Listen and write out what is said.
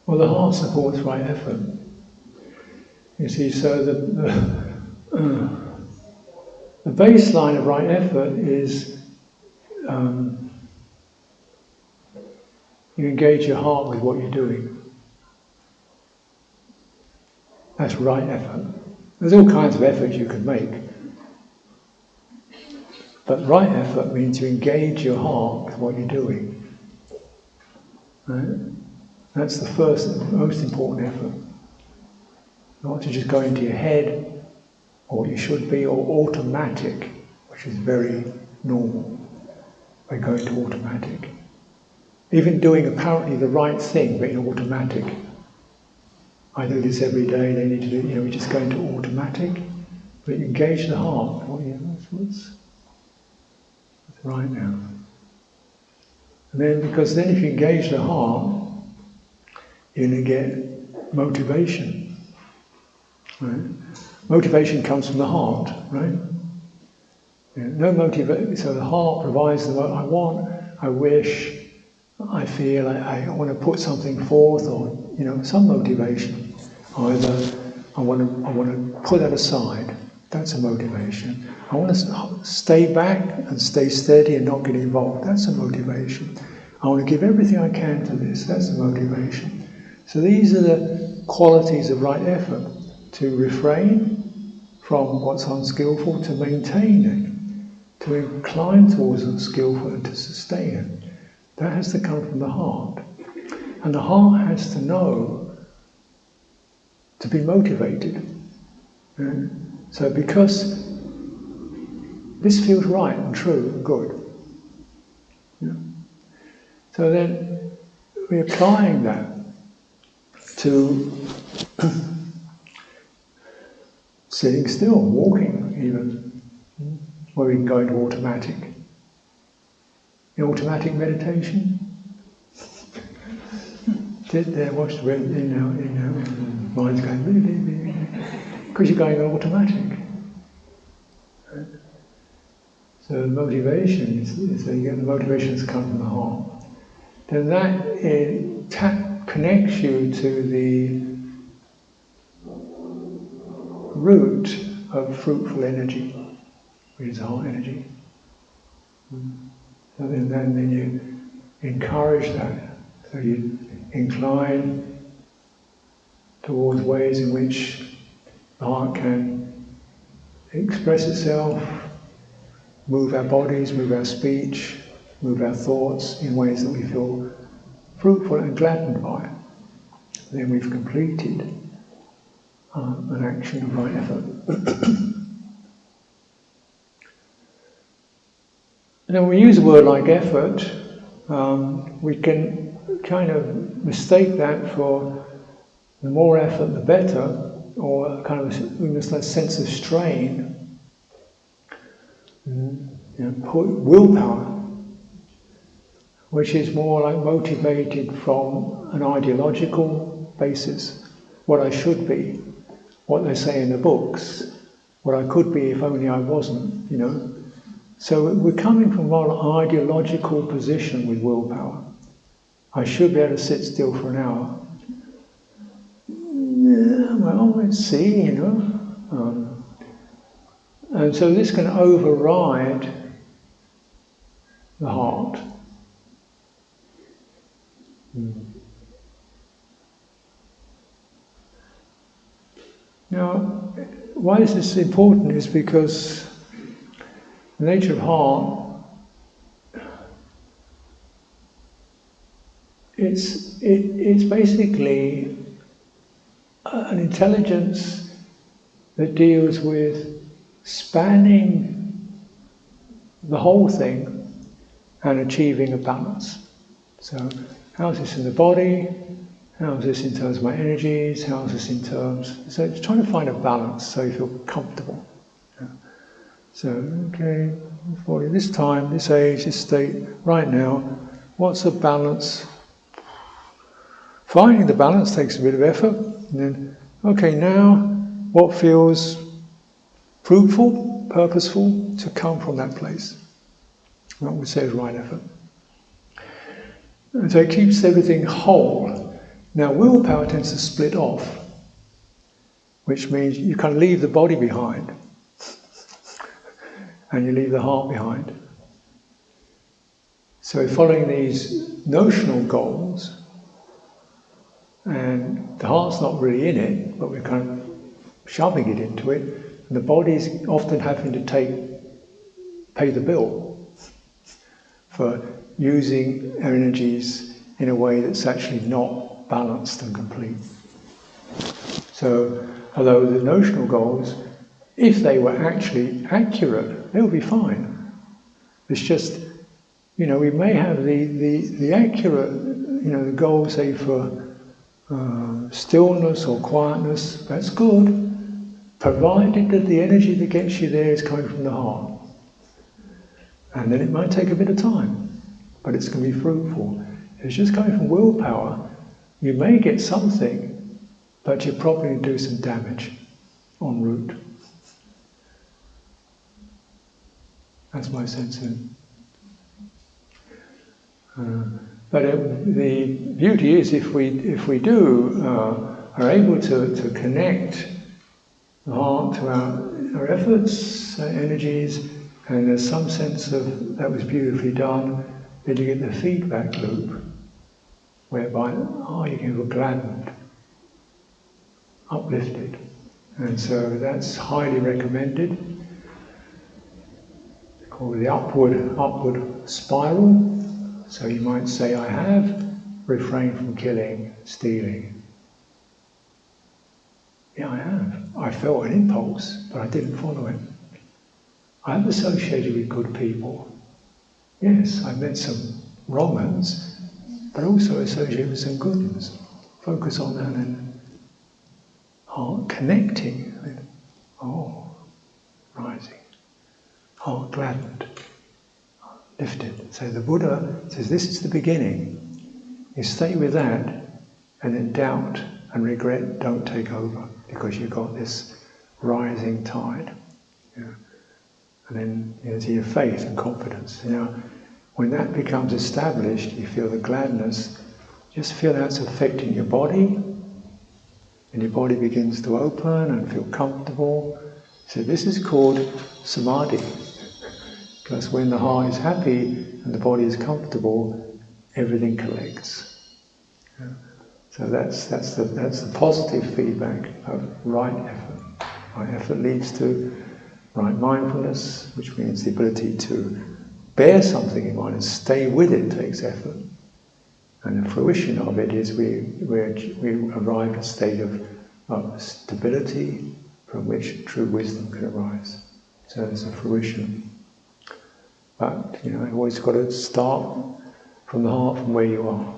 Well, the heart supports right effort. You see, so the baseline of right effort is you engage your heart with what you're doing. That's right effort. There's all kinds of efforts you can make. But right effort means you engage your heart with what you're doing. Right? That's the first and most important effort. Not to just go into your head, or what you should be, or automatic, which is very normal. By going to automatic. Even doing apparently the right thing, but in automatic. I do this every day, they need to do, we just go into automatic, but you engage the heart. What's right now? And then, because then if you engage the heart, you're going to get motivation. Right? Motivation comes from the heart, right? No motivation, so the heart provides the I want, I wish, I feel, I want to put something forth, or some motivation. Either I want to put that aside, that's a motivation. I want to stay back and stay steady and not get involved, that's a motivation. I want to give everything I can to this, that's a motivation. So these are the qualities of right effort, to refrain from what's unskillful, to maintain it, to incline towards what's skillful and to sustain it. That has to come from the heart. And the heart has to know to be motivated. So because this feels right and true and good. So then we're applying that to sitting still, walking even, where we can go into automatic. In automatic meditation, sit there, watch the breath, mind's going, because you're going automatic. So the motivation is so you get the motivation to come from the heart. Then that connects you to the root of fruitful energy, which is heart energy. So then you encourage that. So you incline towards ways in which the heart can express itself, move our bodies, move our speech, move our thoughts in ways that we feel fruitful and gladdened by. Then we've completed an action of right effort. And when we use a word like effort, we can kind of mistake that for the more effort the better, or kind of almost a sense of strain. Willpower, which is more like motivated from an ideological basis, what I should be, what they say in the books, what I could be if only I wasn't, So we're coming from an ideological position with willpower. I should be able to sit still for an hour. Yeah, well, let's see, and so this can override the heart. Now, why is this important is because the nature of heart, it's basically an intelligence that deals with spanning the whole thing and achieving a balance. So, how's this in the body? How's this in terms of my energies? How's this in terms... So it's trying to find a balance so you feel comfortable. So, okay, for this time, this age, this state, right now, what's the balance? Finding the balance takes a bit of effort. And then, okay, now, what feels fruitful, purposeful to come from that place? What we say is right effort. And so it keeps everything whole. Now willpower tends to split off, which means you kind of leave the body behind and you leave the heart behind. So following these notional goals, and the heart's not really in it, but we're kind of shoving it into it, and the body's often having to pay the bill for using energies in a way that's actually not balanced and complete. So, although the notional goals, if they were actually accurate, they would be fine. It's just, we may have the accurate, the goal, say, for stillness or quietness, that's good, provided that the energy that gets you there is coming from the heart. And then it might take a bit of time, but it's going to be fruitful. If it's just coming from willpower, you may get something, but you're probably going to do some damage en route. That's my sense of it. But the beauty is, if we are able to connect the heart to our efforts, our energies, and there's some sense of that was beautifully done, then you get the feedback loop, whereby you can feel gladdened, uplifted, and so that's highly recommended. It's called the upward spiral. So you might say, I have refrained from killing, stealing. Yeah, I have. I felt an impulse, but I didn't follow it. I have associated with good people. Yes, I met some wrong ones, but also associated with some good ones. Focus on that and heart connecting with, rising, heart gladdened. Lifted. So the Buddha says this is the beginning. You stay with that, and then doubt and regret don't take over because you've got this rising tide. And then to your faith and confidence. When that becomes established, you feel the gladness. Just feel how it's affecting your body, and your body begins to open and feel comfortable. So this is called samadhi. Because when the heart is happy and the body is comfortable, everything collects. So that's the positive feedback of right effort. Right effort leads to right mindfulness, which means the ability to bear something in mind and stay with it takes effort. And the fruition of it is we arrive at a state of stability from which true wisdom can arise. So there's a fruition. But, you've always got to start from the heart, from where you are.